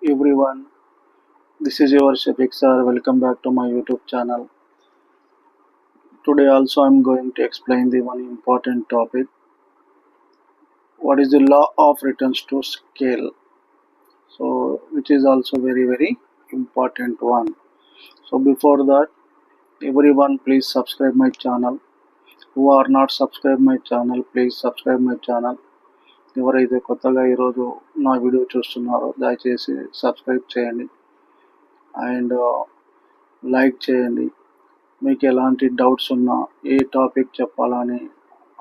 everyone, this is your Shafiq sir. Welcome back to my YouTube channel. Today also I'm going to explain the one important topic. What is the law of returns to scale? So which is also very important one. So before that, everyone please subscribe my channel. Who are not subscribe my channel, please subscribe my channel. ఎవరైతే కొత్తగా ఈరోజు నా video చూస్తున్నారో దయచేసి subscribe చేయండి and like చేయండి. మీకు ఎలాంటి డౌట్స్ ఉన్నా ఏ టాపిక్ చెప్పాలని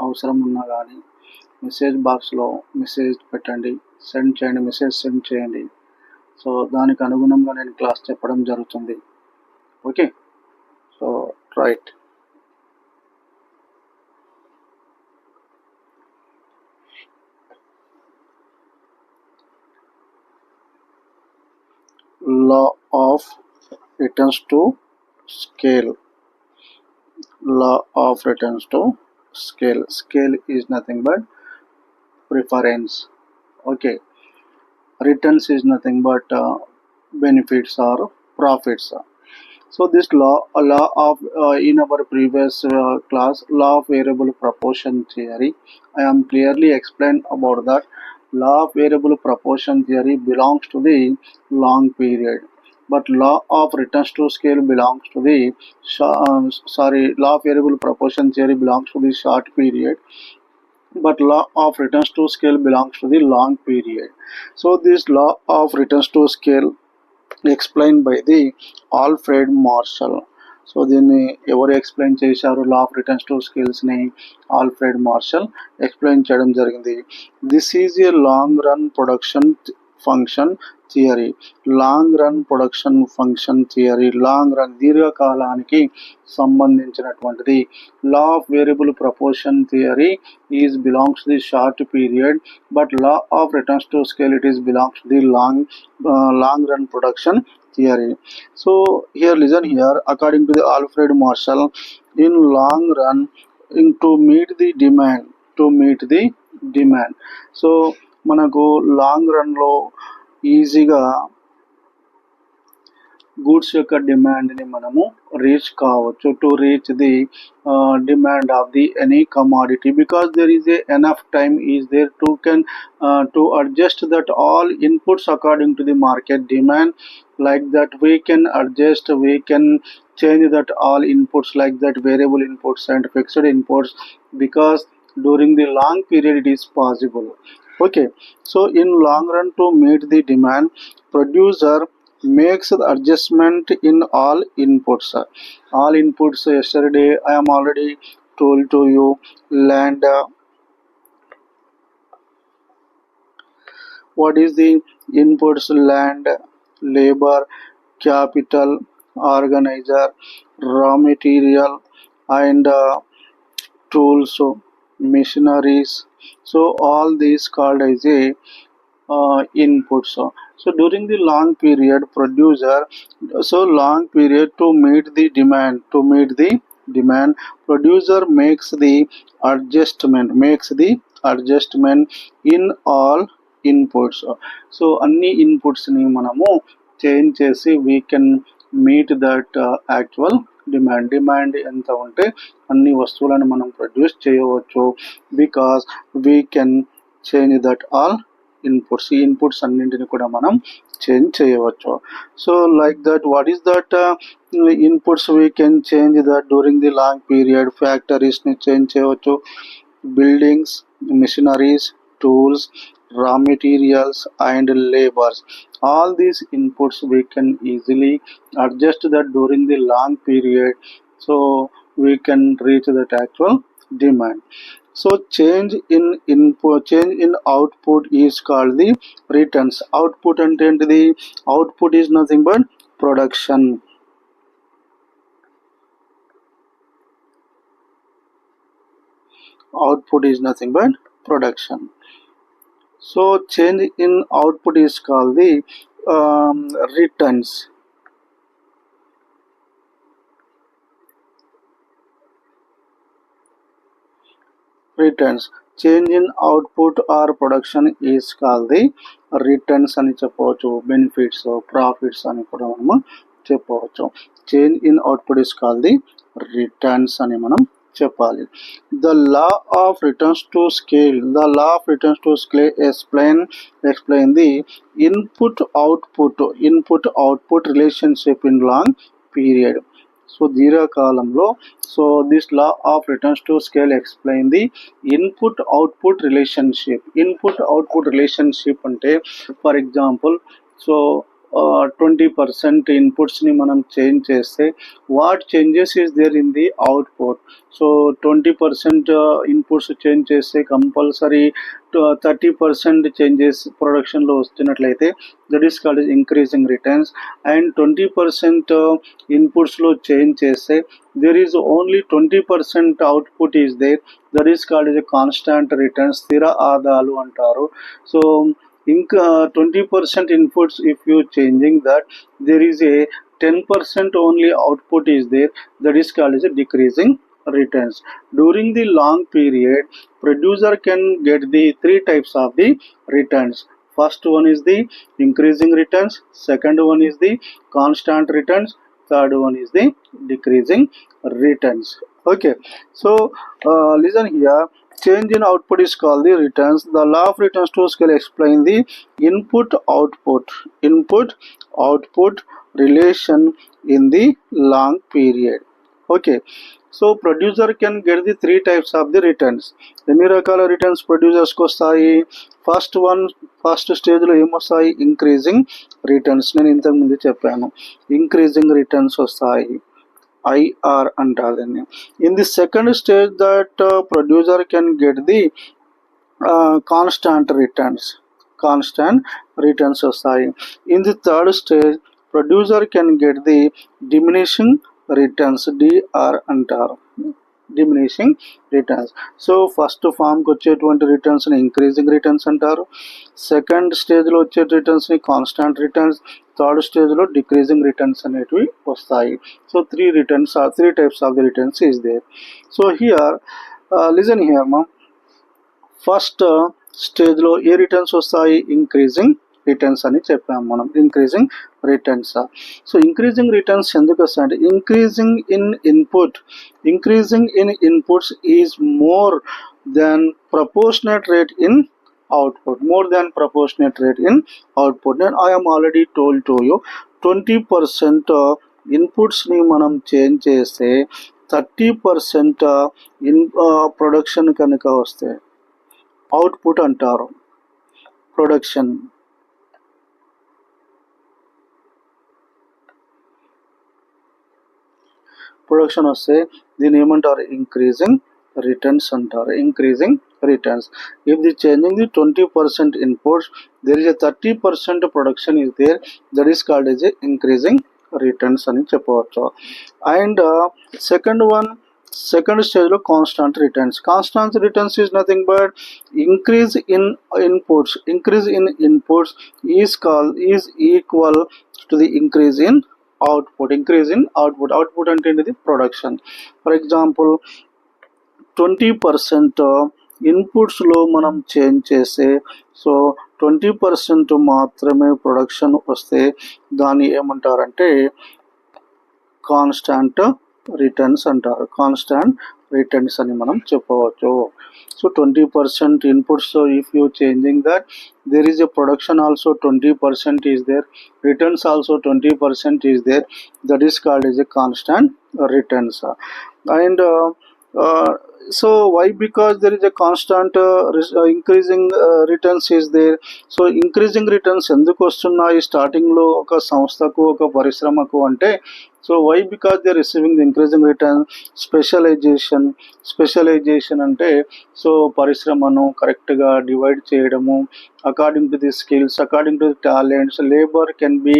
అవసరం ఉన్నా కానీ మెసేజ్ బాక్స్లో మెసేజ్ పెట్టండి, మెసేజ్ సెండ్ చేయండి. సో దానికి అనుగుణంగా నేను క్లాస్ చెప్పడం జరుగుతుంది. Okay, so right. Law of returns to scale. Law of returns to scale. Scale is nothing but preference. Okay, returns is nothing but benefits or profits. So this law of in our previous class, law of variable proportion theory, I am clearly explained about that. Law of variable proportion theory belongs to the long period, but law of returns to scale belongs to the law of variable proportion theory belongs to the short period, but law of returns to scale belongs to the long period. So this law of returns to scale explained by the Alfred Marshall. So దీన్ని ఎవరు explain చేశారు? Law of returns to స్కిల్స్ని Alfred Marshall explain చేయడం జరిగింది. This is a long run production function theory. Long run production function theory, long run దీర్ఘకాలానికి సంబంధించినటువంటిది. Law of variable proportion theory is belongs to the short period, but law of returns to scale it is belongs to the long run production theory. So here listen here, according to the Alfred Marshall, in long run, to meet the demand, so మనకు long run లో ఈజీగా goods యొక్క డిమాండ్ని మనము reach కావచ్చు, to reach the demand of the any commodity, because there is a enough time is there to can to adjust that all inputs according to the market demand. Like that we can adjust, we can change that all inputs, like that variable inputs and fixed inputs, because during the long period it is possible. Okay, so in long run, to meet the demand, producer makes the adjustment in all inputs. All inputs, yesterday I am already told to you, land, what is the inputs? Land, labor, capital, organizer, raw material, and tools, machineries. So all these called as a inputs. So during the long period, producer, so long period, to meet the demand, producer makes the adjustment in all inputs. So అన్ని ఇన్పుట్స్ని మనము change చేసి we can meet that actual demand ఎంత ఉంటే అన్ని వస్తువులను మనం produce చేయవచ్చు, because we can change that all inputs. ఈ ఇన్పుట్స్ అన్నింటిని కూడా మనం చేంజ్ చేయవచ్చు. So like that, what is that inputs we can change that during the long period? ఫ్యాక్టరీస్ని చేంజ్ చేయవచ్చు, buildings, machineries, tools, raw materials, and labors. All these inputs we can easily adjust that during the long period, so we can reach that actual demand. So change in output is called the returns. Output and the output is nothing but production. Output is nothing but production. So change in output is called the returns. Change in output or production is called the returns అని చెప్పవచ్చు, benefits, profits అని కూడా మనము చెప్పవచ్చు. Change in output is called the returns అని మనం చెప్పాలి. The law of returns to scale, the law of returns to scale explain the input output relationship in long period. So దీర్ఘకాలంలో, so this law of returns to scale explain the input output relationship అంటే for example, so 20% ఇన్పుట్స్ని మనం change చేస్తే what changes is there in the output. So 20% inputs change చేస్తే compulsory 30% changes ప్రొడక్షన్లో వస్తున్నట్లయితే that is called increasing returns. And 20% ఇన్పుట్స్లో change చేస్తే there is only 20% output is there, that is called constant returns, స్థిర ఆదాలు అంటారు. So ఇంకా 20% inputs, if you changing that, there is a 10% only output is there, that is called as a decreasing returns. During the long period, producer can get the three types of the returns. First one is the increasing returns, second one is the constant returns, third one is the decreasing returns. Okay, so listen here, change in output is called the returns. The law of returns to scale explain the input output relation in the long period. Okay, so producer can get the three types of the returns. ఎన్ని రకాల returns ప్రొడ్యూసర్స్కి వస్తాయి? First స్టేజ్లో ఏమొస్తాయి? Increasing returns. నేను ఇంతకుముందు చెప్పాను, increasing returns వస్తాయి, IR అంటారు దీన్ని. In the second stage that producer can get the constant returns వస్తాయి. In the third stage producer can get the diminishing returns, DR అంటారు, డిమినిషింగ్ రిటర్న్స్. సో ఫస్ట్ ఫామ్కి వచ్చేటువంటి రిటర్న్స్ని ఇంక్రీజింగ్ రిటర్న్స్ అంటారు, second స్టేజ్లో వచ్చే రిటర్న్స్ని కాన్స్టాంట్ రిటర్న్స్, థర్డ్ స్టేజ్లో డిక్రీజింగ్ రిటర్న్స్ అనేటివి వస్తాయి. So three types of the returns is there. So here listen here మా, ఫస్ట్ స్టేజ్లో ఏ రిటర్న్స్ వస్తాయి? ఇంక్రీజింగ్ రిటర్న్స్ అని చెప్పాము మనం, increasing returns. So increasing returns ఎందుకు వస్తాయంటే increasing in inputs is more than proportionate rate in output, then I am already told to you 20% ఇన్పుట్స్ని మనం చేంజ్ చేస్తే 30% ప్రొడక్షన్ కనుక వస్తే అవుట్పుట్ అంటారు. ప్రొడక్షన్ వస్తే దీన్ని ఏమంటారు? ఇంక్రీజింగ్ రిటర్న్స్ అంటారు, increasing returns. If the changing the 20% inputs, there is a 30% production is there, that is called as a increasing returns అని చెప్పవచ్చు. అండ్ సెకండ్ స్టేజ్లో constant returns is nothing but increase in inputs is equal to the increase in output అంటే ఏంటిది? Production. For example 20% ఇన్పుట్స్లో మనం change చేస్తే, so 20% మాత్రమే production వస్తే దాన్ని ఏమంటారంటే కాన్స్టాంట్ రిటర్న్స్ అంటారు, కాన్స్టాంట్ రిటర్న్స్ అని మనం చెప్పవచ్చు. So 20% inputs, if you changing that, there is a production also 20% is there, returns also 20% is there, that is called as a constant returns. And so why? Because there is a constant increasing returns is there. So increasing returns ఎందుకు వస్తున్నాయి స్టార్టింగ్లో ఒక సంస్థకు, ఒక పరిశ్రమకు అంటే, so why? Because they are receiving the increasing return. Specialization అంటే so పరిశ్రమను కరెక్ట్గా డివైడ్ చేయడము, according to the skills, according to the talents, labour can be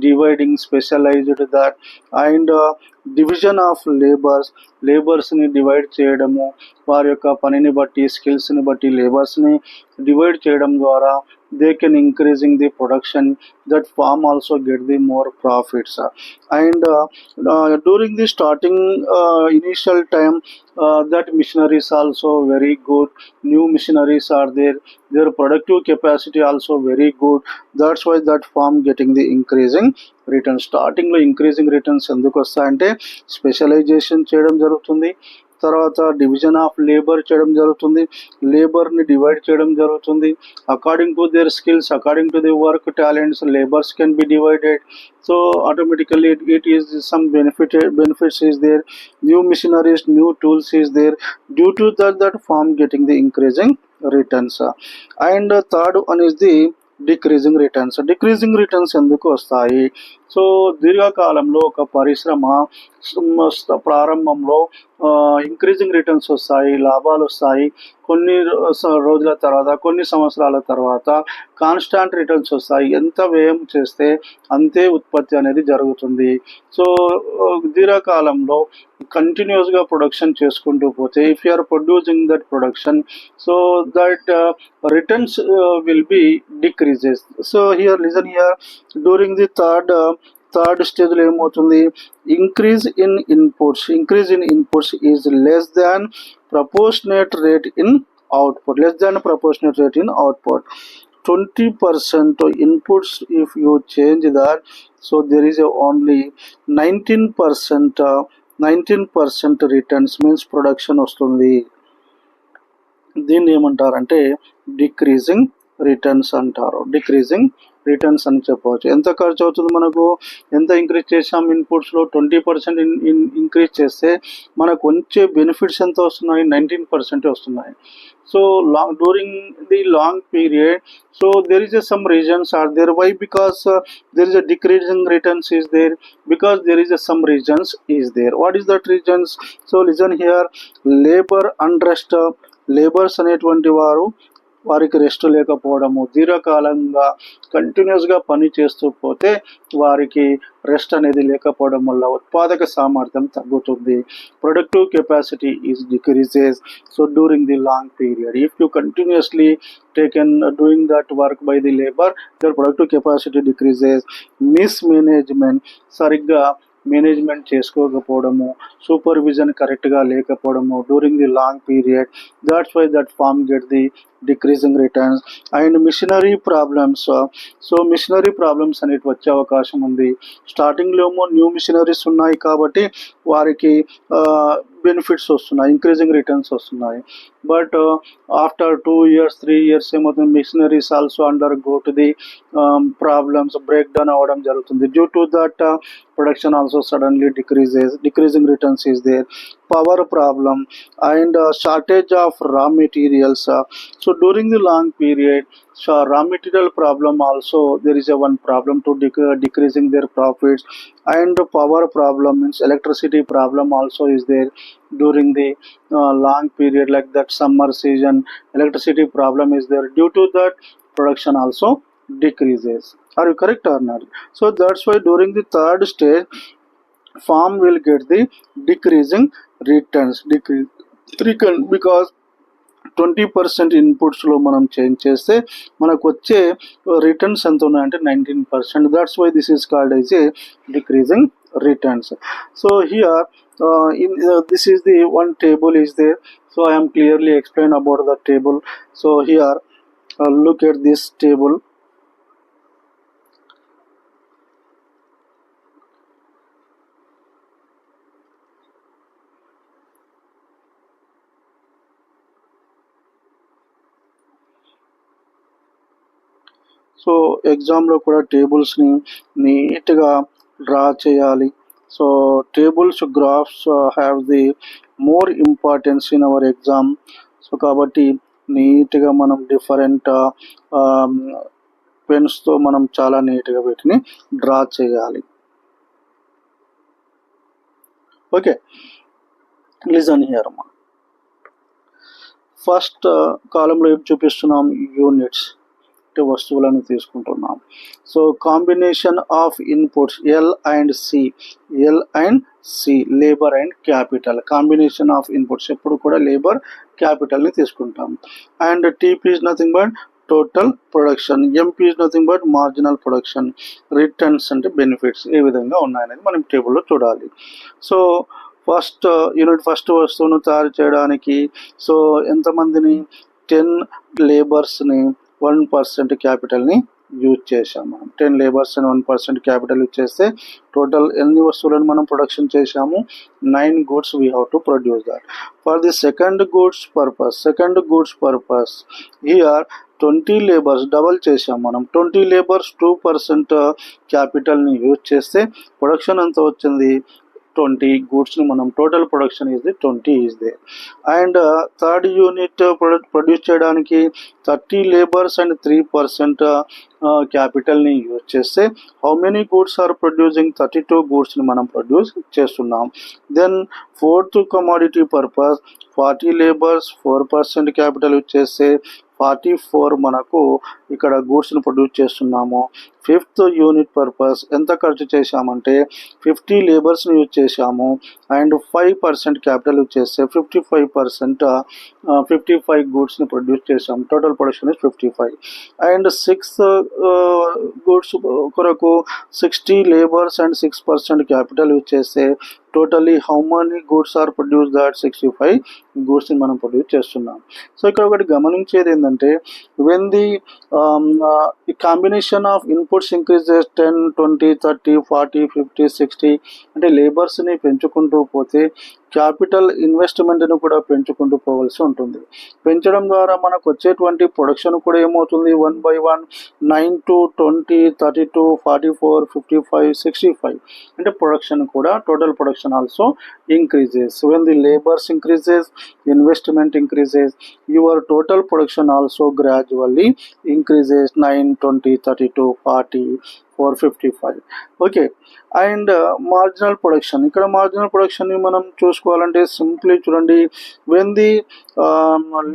dividing specialized that. And division of లేబర్స్ని డివైడ్ చేయడము, చేయడము, వారి యొక్క పనిని బట్టి స్కిల్స్ని బట్టి లేబర్స్ని డివైడ్ చేయడం ద్వారా they can increasing the production, that firm also get the more profits. And during the starting initial time, that missionaries also very good, new missionaries are there, their productive capacity also very good, that's why that farm getting the increasing returns. స్టార్టింగ్లో increasing returns ఎందుకు వస్తాయంటే specialisation చేయడం జరుగుతుంది, తర్వాత division of labour చేయడం జరుగుతుంది, లేబర్ని divide చేయడం జరుగుతుంది. According to their skills, according to the work talents, labours can be divided. So automatically it is some benefits is there, new machineries, new tools is there, due to that farm getting the increasing returns. And third one is the decreasing returns. Decreasing returns ఎందుకు వస్తాయి? So దీర్ఘకాలంలో ఒక పరిశ్రమ ప్రారంభంలో increasing returns వస్తాయి, లాభాలు వస్తాయి. కొన్ని రోజుల తర్వాత, కొన్ని సంవత్సరాల తర్వాత కాన్స్టాంట్ రిటర్న్స్ వస్తాయి. ఎంత వ్యయం చేస్తే అంతే ఉత్పత్తి అనేది జరుగుతుంది. సో దీర్ఘకాలంలో కంటిన్యూస్గా ప్రొడక్షన్ చేసుకుంటూ పోతే, if you are producing that production, so that returns will be decreases. So here listen here, during the third స్టేజ్లో ఏమవుతుంది? Increase in inputs is less than proportionate rate in output. 20% inputs, if you change that, so there is only 19% returns, means production వస్తుంది. దీన్ని ఏమంటారంటే decreasing returns అంటారు. Decreasing returns అని చెప్పవచ్చు. ఎంత ఖర్చు అవుతుంది మనకు? ఎంత ఇంక్రీజ్ చేసాం ఇన్పుట్స్లో? 20% ఇంక్రీజ్ చేస్తే మనకు వచ్చే బెనిఫిట్స్ ఎంత వస్తున్నాయి? 19% వస్తున్నాయి. So during the long period, so there is some reasons are there. Why? Because there is a decreasing returns is there, because there is some reasons is there. What is that reasons? So listen here, labor unrest. Labours అనేటువంటి వారికి rest లేకపోవడము, దీర్ఘకాలంగా కంటిన్యూస్గా పని చేస్తూ పోతే వారికి rest అనేది లేకపోవడం వల్ల ఉత్పాదక సామర్థ్యం తగ్గుతుంది. Productive capacity is decreases. So during the long period, if you continuously taken doing that work by the labour, your productive capacity decreases. Mismanagement, సరిగ్గా మేనేజ్మెంట్ చేసుకోకపోవడము, సూపర్విజన్ కరెక్ట్గా లేకపోవడము during the long period, that's why that firm get the decreasing returns. And machinery problems. So machinery problems అనేవి వచ్చే అవకాశం ఉంది. స్టార్టింగ్లో ఏమో న్యూ మిషనరీస్ ఉన్నాయి కాబట్టి వారికి బెనిఫిట్స్ వస్తున్నాయి, ఇంక్రీజింగ్ రిటర్న్స్ వస్తున్నాయి. బట్ ఆఫ్టర్ 2 years 3 years ఏమవుతుంది? Machineries also undergo to the problems, break down అవ్వడం జరుగుతుంది. Due to that production also suddenly decreases. Decreasing returns is there. Power problem and shortage of raw materials. So during the long period, raw material problem also, there is one problem to decreasing their profits. And power problem means electricity problem also is there during the long period, like that summer season electricity problem is there. Due to that production also decreases. Are you correct or not? So that's why during the third stage farm will get the decreasing returns, because 20% ఇన్పుట్స్లో మనం change చేస్తే మనకు వచ్చే returns ఎంత ఉన్నాయంటే 19%. That's why this is called as a decreasing returns. So here this is the one table is there. So I am clearly explain about the table. So here look at this table. So ఎగ్జామ్లో కూడా టేబుల్స్ని నీట్గా draw చేయాలి. So tables, graphs have the more importance in our exam. So కాబట్టి నీట్గా మనం different పెన్స్తో మనం చాలా నీట్గా వీటిని డ్రా చేయాలి. ఓకే, లిజన్ హియర్ అమ్మా. ఫస్ట్ కాలంలో ఏం చూపిస్తున్నాం? యూనిట్స్. అంటే వస్తువులను తీసుకుంటున్నాం. So combination of inputs L and C labour and capital. Combination of inputs ఎప్పుడు కూడా లేబర్ క్యాపిటల్ని తీసుకుంటాం. And TP is nothing but total production, MP is nothing but marginal production, returns అంటే బెనిఫిట్స్ ఏ విధంగా ఉన్నాయనేది మనం టేబుల్లో చూడాలి. సో ఫస్ట్ వస్తువును తయారు చేయడానికి సో ఎంతమందిని 10 లేబర్స్ని 1% క్యాపిటల్ని యూజ్ చేసాము. మనం 10 లేబర్స్ అని 1% క్యాపిటల్ యూజ్ చేస్తే టోటల్ ఎన్ని వస్తువులను మనం ప్రొడక్షన్ చేసాము? 9 goods we have to produce that. For the second goods purpose here 20 labours double చేసాం మనం. 20 లేబర్స్ 2% క్యాపిటల్ని యూజ్ చేస్తే ప్రొడక్షన్ ఎంత వచ్చింది? 20 goodsని మనం total production is 20 is they. And third unit produce చేయడానికి 30 లేబర్స్ అండ్ 3% క్యాపిటల్ని యూజ్ చేస్తే how many goods are producing? 32 goodsని మనం ప్రొడ్యూస్ చేస్తున్నాం. Then fourth commodity purpose 40 labours 4% capital use చేస్తే 44 మనకు ఇక్కడ గూడ్స్ని ప్రొడ్యూస్ చేస్తున్నాము. ఫిఫ్త్ యూనిట్ పర్పస్ ఎంత ఖర్చు చేశామంటే 50 లేబర్స్ని యూజ్ చేశాము అండ్ 5% క్యాపిటల్ యూజ్ చేస్తే 55 గూడ్స్ని ప్రొడ్యూస్ చేసాము. Total production is 55. And sixth goods కొరకు 60 లేబర్స్ అండ్ 6% క్యాపిటల్ యూజ్ చేస్తే totally how many goods are produce that? 65 గూడ్స్ని మనం ప్రొడ్యూస్ చేస్తున్నాం. సో ఇక్కడ ఒకటి గమనించేది ఏంటంటే when the combination of inputs increases 10, 20, 30, 40, 50, 60 అంటే లేబర్స్ని పెంచుకుంటూ పోతే క్యాపిటల్ ఇన్వెస్ట్మెంట్ను కూడా పెంచుకుంటూ పోవాల్సి ఉంటుంది. పెంచడం ద్వారా మనకు వచ్చేటువంటి ప్రొడక్షన్ కూడా ఏమవుతుంది? 1 by 1 9 to 20, 32, 44, 55, 65 అంటే ప్రొడక్షన్ కూడా total production also increases. When the labors increases, investment increases, your total production also gradually increases 9, 20, 32, 40, 455. Okay. And marginal production, ఇక్కడ మార్జినల్ ప్రొడక్షన్ని మనం చూసుకోవాలంటే సింప్లీ చూడండి, when the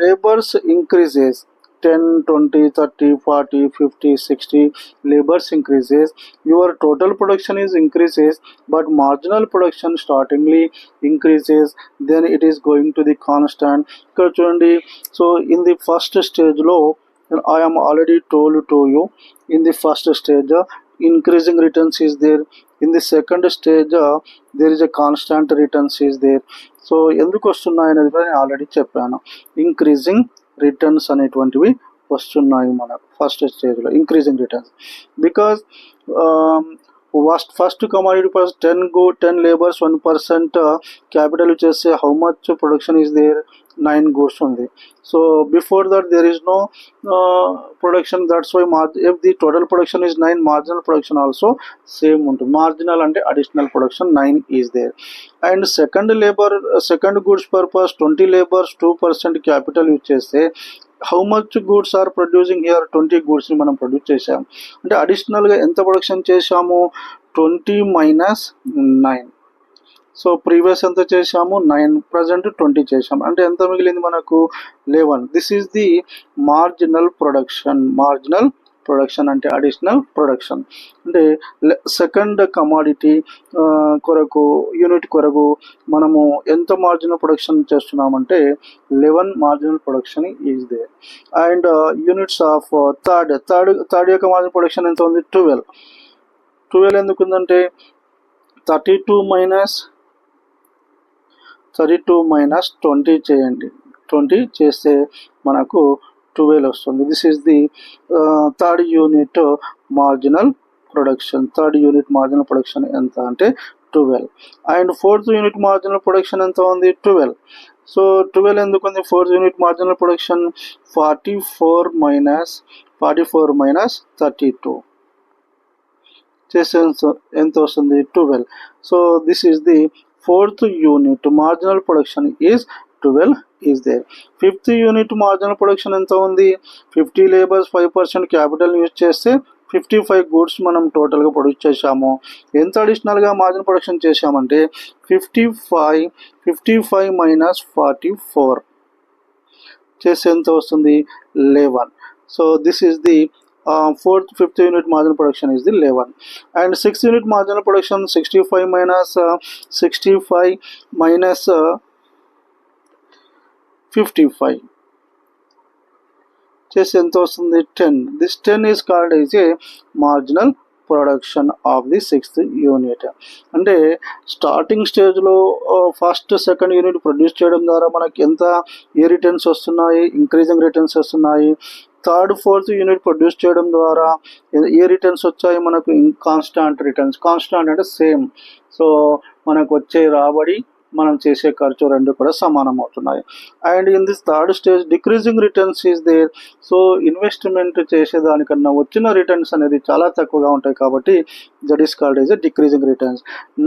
labours increases 10, 20, 30, 40, 50, 60 labors increases, your total production is increases but marginal production startingly increases, then it is going to the constant. ఇక్కడ చూడండి, so in the first stage లో I am already told to you, in the first stage increasing returns is there, in the second stage there is a constant returns is there. So ఎందుకు వస్తున్నాయి అనేది కూడా నేను already చెప్పాను. Increasing returns అనేటువంటివి వస్తున్నాయి మనకు ఫస్ట్ స్టేజ్లో, increasing returns. Because first commodity first 10 labours 1% capital చేస్తే how much production is there? 9 goods ఉంది. So before that there is no production, that's why if the total production is 9, marginal production also same ఉంటుంది. మార్జినల్ అంటే additional production 9 is there. And second goods purpose 20 labours 2% capital use చేస్తే how much goods are producing here? 20 goodsని మనం produce చేసాం. అంటే అడిషనల్గా ఎంత ప్రొడక్షన్ చేసాము? 20 minus 9. సో ప్రీవియస్ ఎంత చేసాము? 9, ప్రజెంట్ 20 చేసాము. అంటే ఎంత మిగిలింది మనకు? 11. This is the marginal production అంటే అడిషనల్ ప్రొడక్షన్. అంటే సెకండ్ కమాడిటీ యూనిట్ కొరకు మనము ఎంత మార్జినల్ ప్రొడక్షన్ చేస్తున్నామంటే 11 marginal production is there. And units of third యొక్క మార్జినల్ ప్రొడక్షన్ ఎంత ఉంది? 12 ఎందుకు ఉందంటే 32 minus 20 చేయండి. 20 చేస్తే మనకు 12 వస్తుంది. This is the third unit marginal production. ఎంత అంటే 12. And fourth unit marginal production ఎంత ఉంది? 12. సో 12 ఎందుకు ఉంది? Fourth unit marginal production 44 minus 32 చేస్తే ఎంత వస్తుంది? 12. So this is the fourth unit marginal production is 12 is there. Fifth unit marginal production ఎంత ఉంది? 50 లేబర్స్ 5% క్యాపిటల్ యూజ్ చేస్తే 55 goods మనం టోటల్గా ప్రొడ్యూస్ చేసాము. ఎంత అడిషనల్గా మార్జినల్ ప్రొడక్షన్ చేసామంటే 55 minus 44 చేస్తే ఎంత వస్తుంది? 11. So this is the fourth, fifth unit marginal production is the 11, and sixth unit marginal production 65 minus 65 minus 55 చేసి ఎంత వస్తుంది 10. This 10 is called as a marginal production of the sixth unit. అంటే starting స్టేజ్లో first second unit produce చేయడం ద్వారా మనకి ఎంత ఏ returns వస్తున్నాయి, ఇంక్రీజింగ్ రిటర్న్స్ వస్తున్నాయి. థర్డ్ ఫోర్త్ యూనిట్ ప్రొడ్యూస్ చేయడం ద్వారా ఏ రిటర్న్స్ వచ్చాయి మనకు, కాన్స్టాంట్ రిటర్న్స్. కాన్స్టాంట్ అంటే సేమ్. సో మనకు వచ్చే రాబడి, మనం చేసే ఖర్చు రెండు కూడా సమానం అవుతున్నాయి. And in this third stage decreasing returns is there. So investment చేసేదానికన్నా వచ్చిన రిటర్న్స్ అనేది చాలా తక్కువగా ఉంటాయి కాబట్టి that is called is a decreasing returns.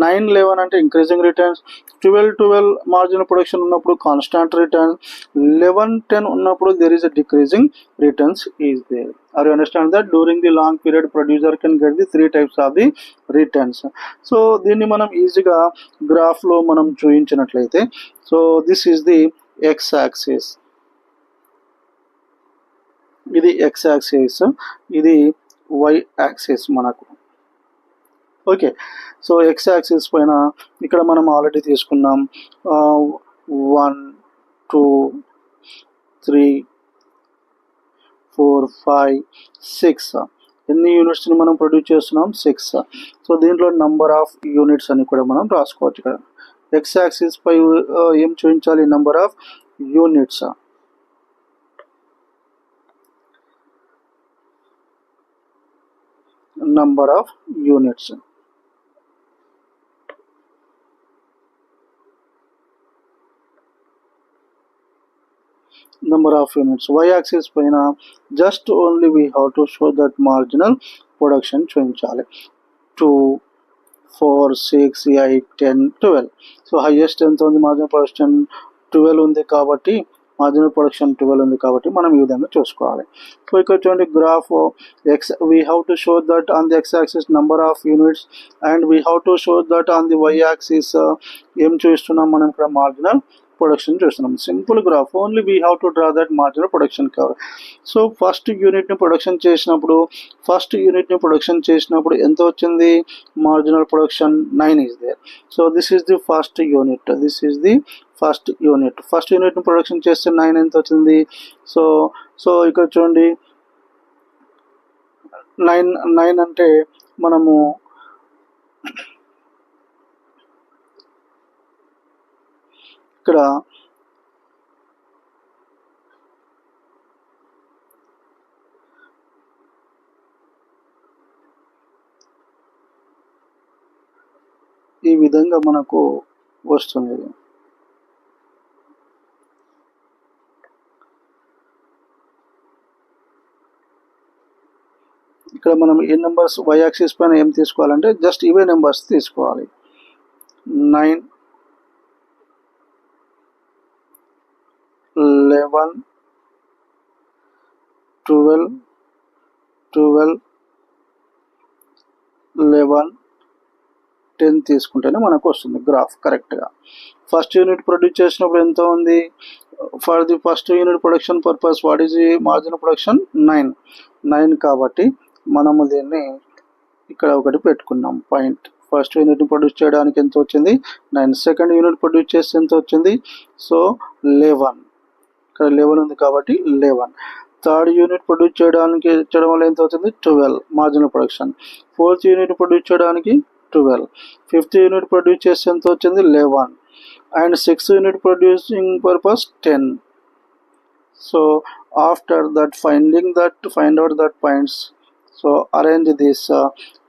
9, 11 అంటే ఇంక్రీజింగ్ రిటర్న్స్. 12, 12 మార్జినల్ ప్రొడక్షన్ ఉన్నప్పుడు కాన్స్టాంట్ రిటర్న్స్. 11, 10 ఉన్నప్పుడు there is a decreasing returns is there. Are you understand that during the long period producer can get the 3 types of the returns. So దీన్ని మనం ఈజీగా గ్రాఫ్లో మనం చూపించినట్లయితే, so this is the X axis, ఇది X axis, ఇది Y axis మనకు. Okay, so X axis పైన ఇక్కడ మనం ఆల్రెడీ తీసుకున్నాం 1, 2, 3, 4, 5, 6. ఎన్ని యూనిట్స్ని మనం ప్రొడ్యూస్ చేస్తున్నాం? 6. సో దీంట్లో నంబర్ ఆఫ్ యూనిట్స్ అని కూడా మనం రాసుకోవచ్చు. ఇక్కడ ఎక్స్ యాక్సిస్ పై ఏం చూపించాలి? Number of units. Number of units. number of units. Y-axis పైన just only we have to show that marginal production చూపించాలి. 2, 4, 6, 8, 10, 12. సో హైయెస్ట్ ఎంత ఉంది? మార్జినల్ ప్రొడక్షన్ 12 ఉంది కాబట్టి, మార్జినల్ ప్రొడక్షన్ 12 ఉంది కాబట్టి మనం ఈ విధంగా చూసుకోవాలి. సో ఇక్కడ చూడండి graph X, we have to show that on the X axis number of units and we have to show that on the Y axis ఏం చూస్తున్నాం మనం ఇక్కడ? మార్జినల్ ప్రొడక్షన్ చూస్తున్నాం. Simple graph, only we have to draw that marginal production curve. So first యూనిట్ని production చేసినప్పుడు ఎంత వచ్చింది? Marginal production 9 is there. So this is the first unit, first యూనిట్ని ప్రొడక్షన్ చేస్తే 9 ఎంత వచ్చింది? సో ఇక్కడ చూడండి 9 అంటే మనము ఇక్కడ ఈ విధంగా మనకు వస్తుంది. ఇక్కడ మనం ఏ నెంబర్స్ వై యాక్సిస్ పైన ఏం తీసుకోవాలంటే జస్ట్ ఇవే నెంబర్స్ తీసుకోవాలి. 9, 11, 12, 11, 10 తీసుకుంటేనే మనకు వస్తుంది గ్రాఫ్ కరెక్ట్గా. ఫస్ట్ యూనిట్ ప్రొడ్యూస్ చేసినప్పుడు ఎంత ఉంది? For the first unit production purpose what is the marginal production? 9 కాబట్టి మనము దీన్ని ఇక్కడ ఒకటి పెట్టుకున్నాం పాయింట్. ఫస్ట్ యూనిట్ని ప్రొడ్యూస్ చేయడానికి ఎంత వచ్చింది? 9. సెకండ్ యూనిట్ ప్రొడ్యూస్ చేస్తే ఎంత వచ్చింది? సో 11. ఇక్కడ 11 ఉంది కాబట్టి 11. థర్డ్ యూనిట్ ప్రొడ్యూస్ చేయడం వల్ల ఎంత వచ్చింది? 12 marginal production. Fourth unit produce చేయడానికి 12. ఫిఫ్త్ యూనిట్ ప్రొడ్యూస్ చేస్తే ఎంత వచ్చింది? 11. And sixth unit producing purpose 10. So after that find out that points. So arrange this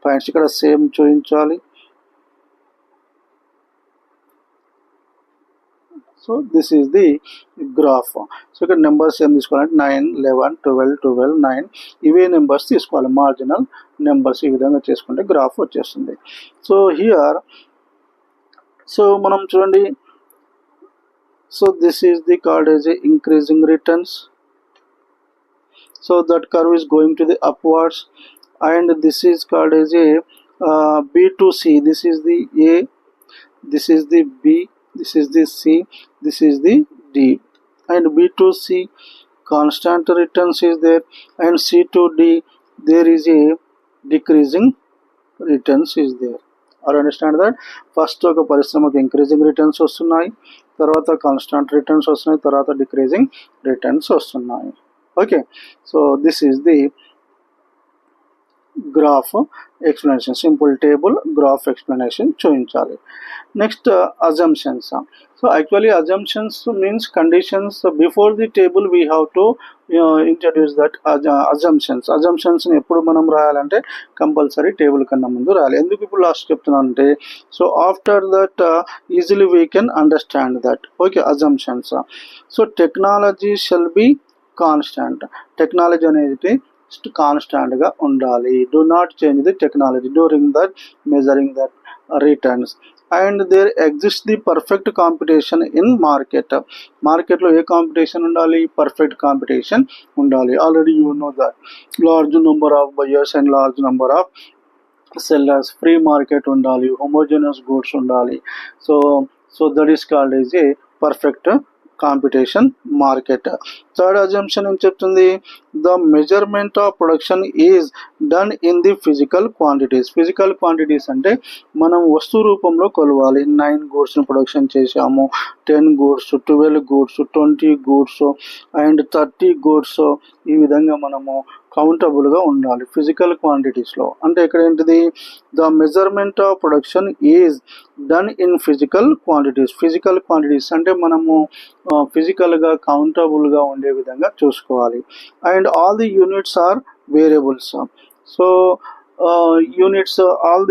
points. ఇక్కడ సేమ్ చూపించాలి. So this is the graph. So ఇక్కడ numbers ఏం తీసుకోవాలంటే 9, 11, 12, 9 ఇవే నెంబర్స్ తీసుకోవాలి, మార్జినల్ నెంబర్స్. ఈ విధంగా చేసుకుంటే గ్రాఫ్ వచ్చేస్తుంది. సో హియర్ సో మనం చూడండి, so this is the called as A increasing returns. So that curve is going to the upwards, and this is called as a B to C. This is the A, this is the B, this is the C, this is the D. And B to C constant returns is there, and C to D there is a decreasing returns is there. Or understand that first ఒక పరిశ్రమకు increasing returns వస్తున్నాయి, తర్వాత constant returns వస్తున్నాయి, తర్వాత decreasing returns వస్తున్నాయి. Okay, so this is the graph explanation, simple table graph explanation చూపించాలి. Next assumptions. So actually assumptions means conditions. Before the table we have to introduce that assumptions. అజంప్షన్స్ని ఎప్పుడు మనం రాయాలంటే compulsory table కన్నా ముందు రాయాలి. ఎందుకు ఇప్పుడు లాస్ట్ చెప్తున్నాను అంటే, so after that easily we can understand that. Okay, assumptions. So technology shall be constant. Technology అనేది కాన్స్టాంట్ గా ఉండాలి. Do not change the technology during that measuring that returns. And there exist the perfect competition in market. మార్కెట్లో ఏ competition ఉండాలి? Perfect competition ఉండాలి. Already you know that large number of buyers and large number of sellers. Free market ఉండాలి, homogeneous goods ఉండాలి. So that is called is a perfect competition market. Third assumption ఏం చెప్తుంది? The measurement of production is done in the physical quantities. Physical quantities అంటే మనం వస్తు రూపంలో కొలవాలి. 9 గూడ్స్ని production చేసాము, 10 goods, 12 goods, 20 goods and 30 goods. ఈ విధంగా మనము కౌంటబుల్గా ఉండాలి ఫిజికల్ క్వాంటిటీస్లో. అంటే ఇక్కడ ఏంటిది? The measurement of production is done in physical quantities. Physical quantities అంటే మనము ఫిజికల్గా కౌంటబుల్గా ఉండే విధంగా చూసుకోవాలి. And all the units are variables. So units, all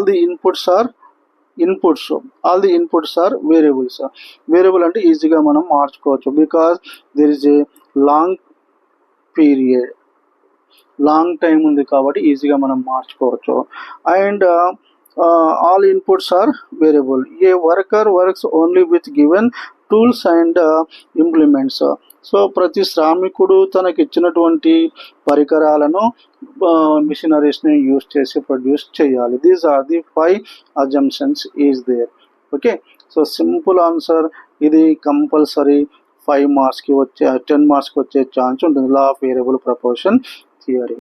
the inputs are all the inputs are variables. Variable అంటే ఈజీగా మనం మార్చుకోవచ్చు, because there is a long period, long time ఉంది కాబట్టి ఈజీగా మనం మార్చుకోవచ్చు. And all inputs are variable. A worker works only with given tools and implements. So ప్రతి శ్రామికుడు తనకి ఇచ్చినటువంటి పరికరాలను, మిషనరీస్ని యూజ్ చేసి ప్రొడ్యూస్ చేయాలి. These are the 5 assumptions is there. Okay, so simple answer ఇది. కంపల్సరీ 5 మార్క్స్కి వచ్చే 10 మార్క్స్కి వచ్చే ఛాన్స్ ఉంటుంది. Law of variable proportion theory.